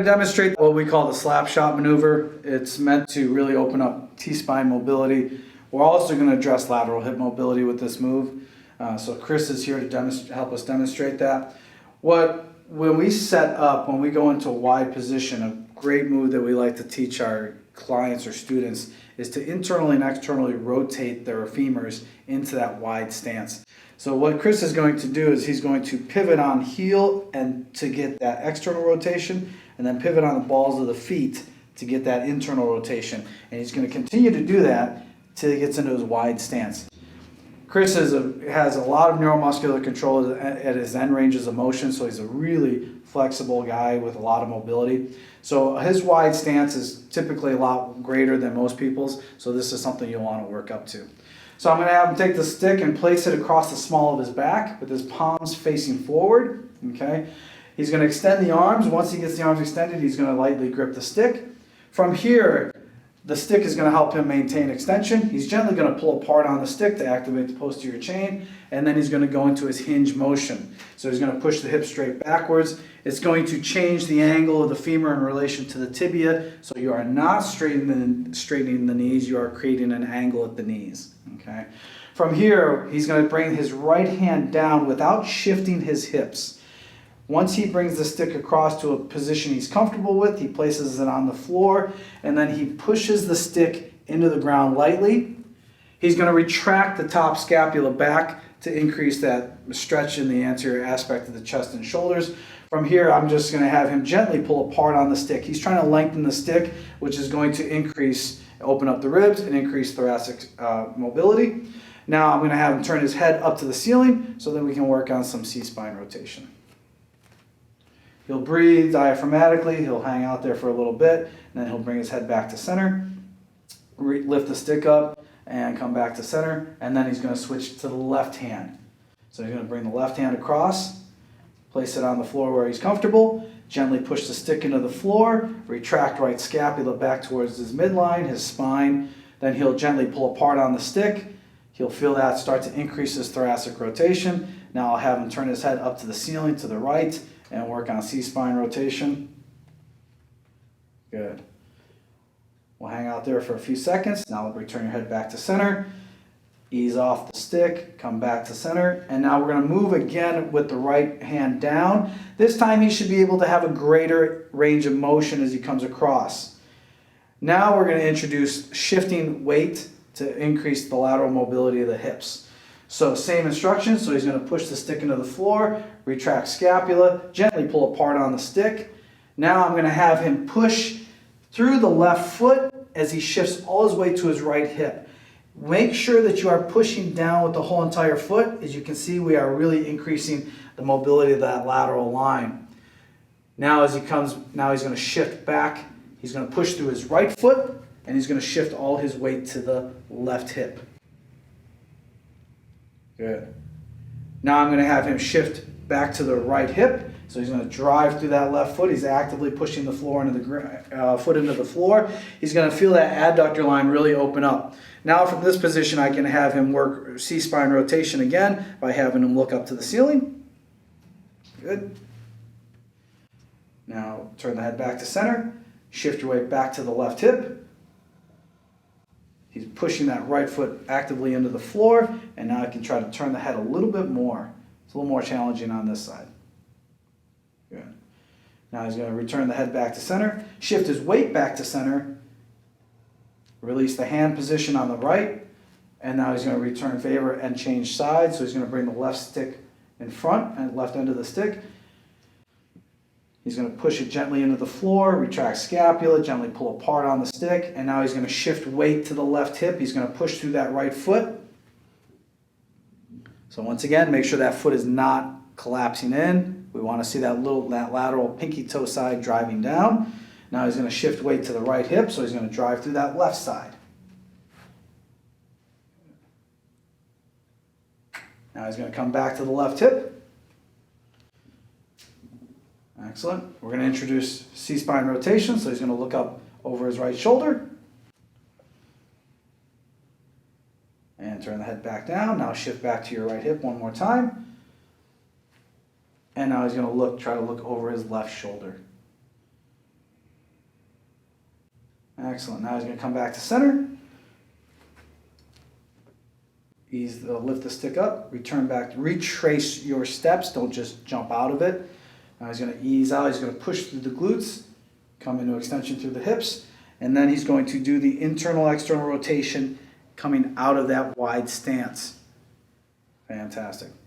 Demonstrate what we call the slap shot maneuver. It's meant to really open up T-spine mobility. We're also going to address lateral hip mobility with this move. So Chris is here to help us demonstrate that. When we set up, when we go into a wide position, a great move that we like to teach our clients or students is to internally and externally rotate their femurs into that wide stance. So what Chris is going to do is he's going to pivot on heel and to get that external rotation, and then pivot on the balls of the feet to get that internal rotation. And he's going to continue to do that till he gets into his wide stance. Chris has a lot of neuromuscular control at his end ranges of motion, so he's a really flexible guy with a lot of mobility. So his wide stance is typically a lot greater than most people's, so this is something you'll want to work up to. So I'm going to have him take the stick and place it across the small of his back with his palms facing forward. Okay. He's going to extend the arms. Once he gets the arms extended, he's going to lightly grip the stick. From here, the stick is going to help him maintain extension. He's gently going to pull apart on the stick to activate the posterior chain, and then he's going to go into his hinge motion. So he's going to push the hip straight backwards. It's going to change the angle of the femur in relation to the tibia, so you are not straightening the knees, you are creating an angle at the knees. Okay. From here, he's going to bring his right hand down without shifting his hips. Once he brings the stick across to a position he's comfortable with, he places it on the floor, and then he pushes the stick into the ground lightly. He's going to retract the top scapula back to increase that stretch in the anterior aspect of the chest and shoulders. From here, I'm just going to have him gently pull apart on the stick. He's trying to lengthen the stick, which is going to open up the ribs and increase thoracic mobility. Now I'm going to have him turn his head up to the ceiling so that we can work on some C-spine rotation. He'll breathe diaphragmatically, he'll hang out there for a little bit, and then he'll bring his head back to center, lift the stick up, and come back to center, and then he's going to switch to the left hand. So he's going to bring the left hand across, place it on the floor where he's comfortable, gently push the stick into the floor, retract right scapula back towards his midline, his spine, then he'll gently pull apart on the stick. He'll feel that start to increase his thoracic rotation. Now I'll have him turn his head up to the ceiling to the right, and work on C-spine rotation. Good. We'll hang out there for a few seconds. Now return your head back to center. Ease off the stick, come back to center, and now we're going to move again with the right hand down. This time he should be able to have a greater range of motion as he comes across. Now we're going to introduce shifting weight to increase the lateral mobility of the hips. So same instructions, so he's going to push the stick into the floor, retract scapula, gently pull apart on the stick. Now I'm going to have him push through the left foot as he shifts all his weight to his right hip. Make sure that you are pushing down with the whole entire foot. As you can see, we are really increasing the mobility of that lateral line. Now he's going to shift back. He's going to push through his right foot, and he's going to shift all his weight to the left hip. Good. Now I'm going to have him shift back to the right hip. So he's going to drive through that left foot. He's actively pushing the floor into the foot into the floor. He's going to feel that adductor line really open up. Now from this position, I can have him work C-spine rotation again by having him look up to the ceiling. Good. Now turn the head back to center. Shift your weight back to the left hip. He's pushing that right foot actively into the floor, and now I can try to turn the head a little bit more. It's a little more challenging on this side. Good. Now he's going to return the head back to center, shift his weight back to center, release the hand position on the right, and now he's going to return favor and change sides. So he's going to bring the left stick in front and left end of the stick. He's going to push it gently into the floor, retract scapula, gently pull apart on the stick, and now he's going to shift weight to the left hip. He's going to push through that right foot. So once again, make sure that foot is not collapsing in. We want to see that lateral pinky toe side driving down. Now he's going to shift weight to the right hip, so he's going to drive through that left side. Now he's going to come back to the left hip. Excellent. We're going to introduce C-spine rotation, so he's going to look up over his right shoulder. And turn the head back down. Now shift back to your right hip one more time. And now he's going to try to look over his left shoulder. Excellent. Now he's going to come back to center. Lift the stick up, return back, retrace your steps, don't just jump out of it. Now he's going to ease out, he's going to push through the glutes, come into extension through the hips, and then he's going to do the internal-external rotation coming out of that wide stance. Fantastic.